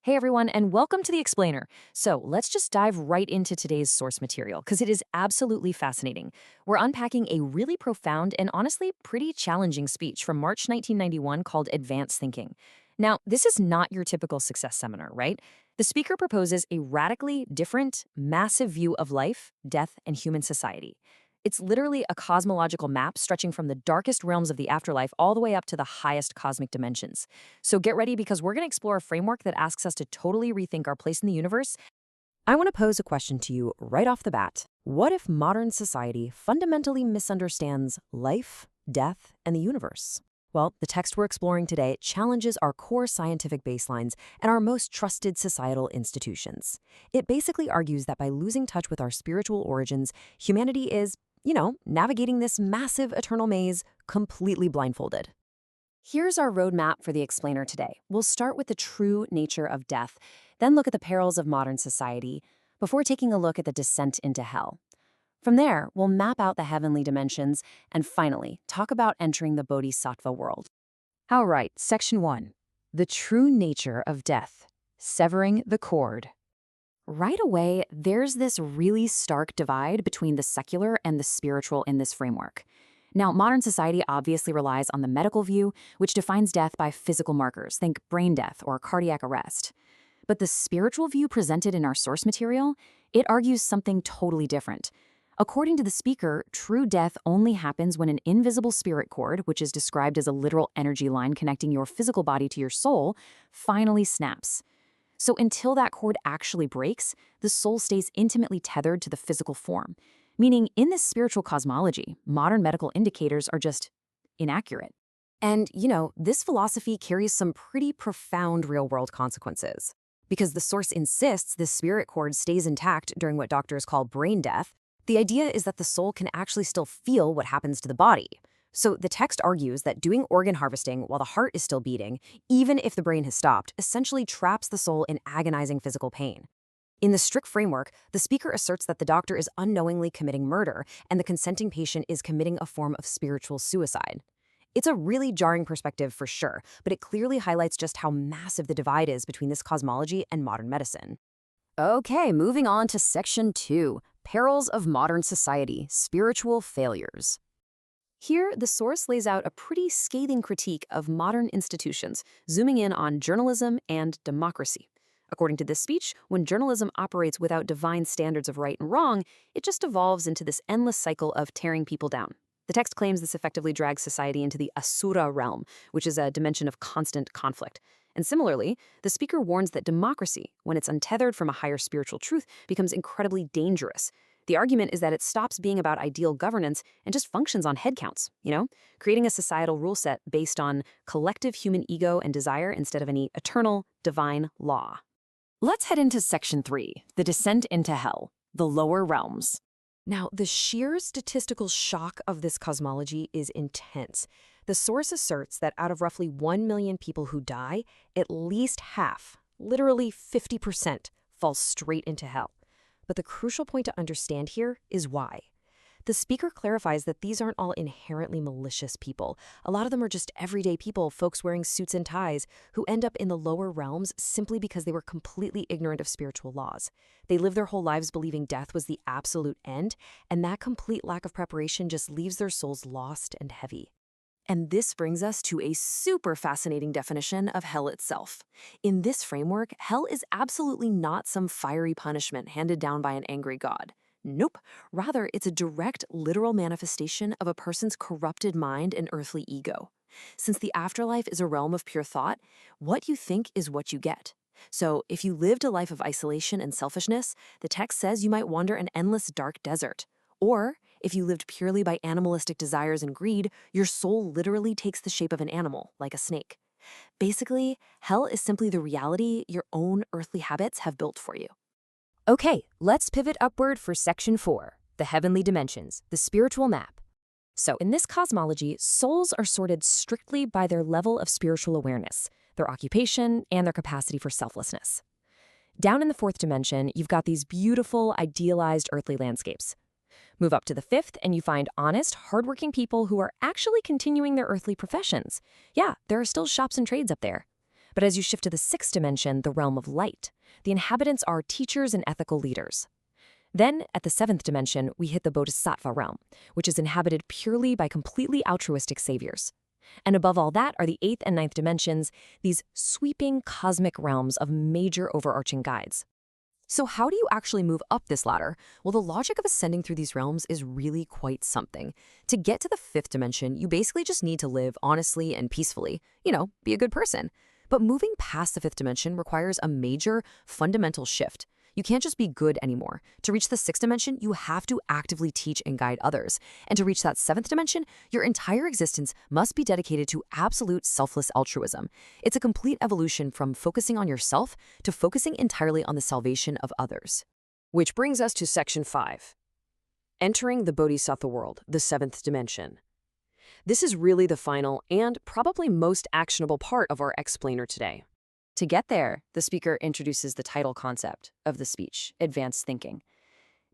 Hey everyone, and welcome to the Explainer. So let's just dive right into today's source material, because it is absolutely fascinating. We're unpacking a really profound and honestly pretty challenging speech from March 1991 called Advanced Thinking. Now, this is not your typical success seminar, right? The speaker proposes a radically different, massive view of life, death, and human society. It's literally a cosmological map stretching from the darkest realms of the afterlife all the way up to the highest cosmic dimensions. So get ready because we're going to explore a framework that asks us to totally rethink our place in the universe. I want to pose a question to you right off the bat. What if modern society fundamentally misunderstands life, death, and the universe? Well, the text we're exploring today challenges our core scientific baselines and our most trusted societal institutions. It basically argues that by losing touch with our spiritual origins, humanity is, navigating this massive eternal maze completely blindfolded. Here's our roadmap for the explainer today. We'll start with the true nature of death, then look at the perils of modern society, before taking a look at the descent into hell. From there, we'll map out the heavenly dimensions, and finally, talk about entering the Bodhisattva world. All right, Section 1. The true nature of death. Severing the cord. Right away, there's this really stark divide between the secular and the spiritual in this framework. Now, modern society obviously relies on the medical view, which defines death by physical markers, think brain death or cardiac arrest. But the spiritual view presented in our source material, it argues something totally different. According to the speaker, true death only happens when an invisible spirit cord, which is described as a literal energy line connecting your physical body to your soul, finally snaps. So until that cord actually breaks, the soul stays intimately tethered to the physical form. Meaning, in this spiritual cosmology, modern medical indicators are just inaccurate. And, this philosophy carries some pretty profound real-world consequences. Because the source insists this spirit cord stays intact during what doctors call brain death, the idea is that the soul can actually still feel what happens to the body. So the text argues that doing organ harvesting while the heart is still beating, even if the brain has stopped, essentially traps the soul in agonizing physical pain. In the strict framework, the speaker asserts that the doctor is unknowingly committing murder and the consenting patient is committing a form of spiritual suicide. It's a really jarring perspective for sure, but it clearly highlights just how massive the divide is between this cosmology and modern medicine. Okay, moving on to Section 2, Perils of Modern Society, Spiritual Failures. Here, the source lays out a pretty scathing critique of modern institutions, zooming in on journalism and democracy. According to this speech, when journalism operates without divine standards of right and wrong, it just evolves into this endless cycle of tearing people down. The text claims this effectively drags society into the Asura realm, which is a dimension of constant conflict. And similarly, the speaker warns that democracy, when it's untethered from a higher spiritual truth, becomes incredibly dangerous. The argument is that it stops being about ideal governance and just functions on head counts, creating a societal rule set based on collective human ego and desire instead of any eternal, divine law. Let's head into Section 3, the descent into hell, the lower realms. Now, the sheer statistical shock of this cosmology is intense. The source asserts that out of roughly 1 million people who die, at least half, literally 50%, fall straight into hell. But the crucial point to understand here is why. The speaker clarifies that these aren't all inherently malicious people. A lot of them are just everyday people, folks wearing suits and ties, who end up in the lower realms simply because they were completely ignorant of spiritual laws. They live their whole lives believing death was the absolute end, and that complete lack of preparation just leaves their souls lost and heavy. And this brings us to a super fascinating definition of hell itself. In this framework, hell is absolutely not some fiery punishment handed down by an angry god. Nope. Rather, it's a direct, literal manifestation of a person's corrupted mind and earthly ego. Since the afterlife is a realm of pure thought, what you think is what you get. So, if you lived a life of isolation and selfishness, the text says you might wander an endless dark desert. Or, if you lived purely by animalistic desires and greed, your soul literally takes the shape of an animal, like a snake. Basically, hell is simply the reality your own earthly habits have built for you. Okay, let's pivot upward for Section 4, the heavenly dimensions, the spiritual map. So, in this cosmology, souls are sorted strictly by their level of spiritual awareness, their occupation, and their capacity for selflessness. Down in the fourth dimension, you've got these beautiful, idealized earthly landscapes. Move up to the fifth, and you find honest, hardworking people who are actually continuing their earthly professions. Yeah, there are still shops and trades up there. But as you shift to the sixth dimension, the realm of light, the inhabitants are teachers and ethical leaders. Then, at the seventh dimension, we hit the bodhisattva realm, which is inhabited purely by completely altruistic saviors. And above all that are the eighth and ninth dimensions, these sweeping cosmic realms of major overarching guides. So how do you actually move up this ladder? Well, the logic of ascending through these realms is really quite something. To get to the fifth dimension, you basically just need to live honestly and peacefully. Be a good person. But moving past the fifth dimension requires a major, fundamental shift. You can't just be good anymore. To reach the sixth dimension, you have to actively teach and guide others. And to reach that seventh dimension, your entire existence must be dedicated to absolute selfless altruism. It's a complete evolution from focusing on yourself to focusing entirely on the salvation of others. Which brings us to Section 5. Entering the Bodhisattva world, the seventh dimension. This is really the final and probably most actionable part of our explainer today. To get there, the speaker introduces the title concept of the speech, advanced thinking.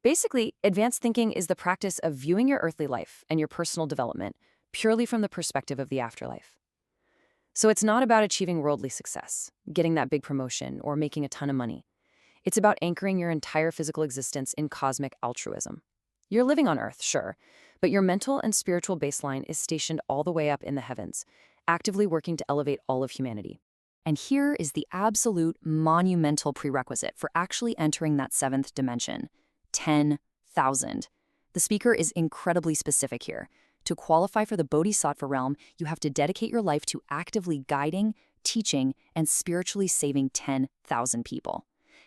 Basically, advanced thinking is the practice of viewing your earthly life and your personal development purely from the perspective of the afterlife. So it's not about achieving worldly success, getting that big promotion, or making a ton of money. It's about anchoring your entire physical existence in cosmic altruism. You're living on Earth, sure, but your mental and spiritual baseline is stationed all the way up in the heavens, actively working to elevate all of humanity. And here is the absolute monumental prerequisite for actually entering that seventh dimension: 10,000. The speaker is incredibly specific here. To qualify for the Bodhisattva realm, you have to dedicate your life to actively guiding, teaching, and spiritually saving 10,000 people.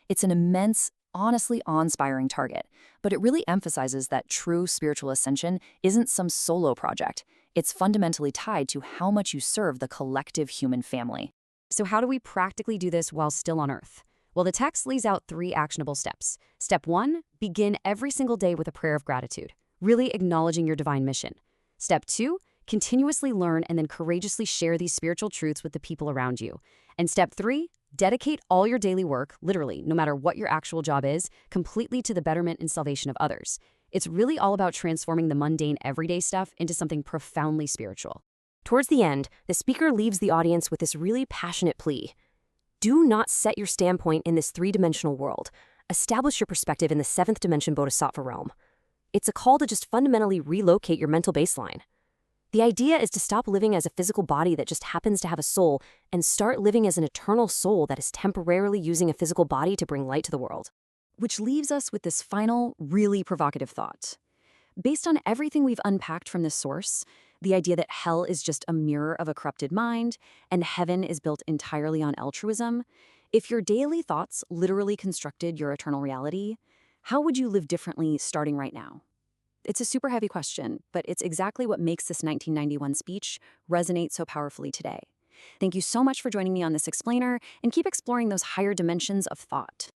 It's an immense, honestly awe-inspiring target, but it really emphasizes that true spiritual ascension isn't some solo project. It's fundamentally tied to how much you serve the collective human family. So how do we practically do this while still on Earth? Well, the text lays out 3 actionable steps. Step 1, begin every single day with a prayer of gratitude, really acknowledging your divine mission. Step 2, continuously learn and then courageously share these spiritual truths with the people around you. And step 3, dedicate all your daily work, literally, no matter what your actual job is, completely to the betterment and salvation of others. It's really all about transforming the mundane everyday stuff into something profoundly spiritual. Towards the end, the speaker leaves the audience with this really passionate plea. Do not set your standpoint in this 3-dimensional world. Establish your perspective in the 7th dimension bodhisattva realm. It's a call to just fundamentally relocate your mental baseline. The idea is to stop living as a physical body that just happens to have a soul and start living as an eternal soul that is temporarily using a physical body to bring light to the world. Which leaves us with this final, really provocative thought. Based on everything we've unpacked from this source, the idea that hell is just a mirror of a corrupted mind and heaven is built entirely on altruism, if your daily thoughts literally constructed your eternal reality, how would you live differently starting right now? It's a super heavy question, but it's exactly what makes this 1991 speech resonate so powerfully today. Thank you so much for joining me on this explainer, and keep exploring those higher dimensions of thought.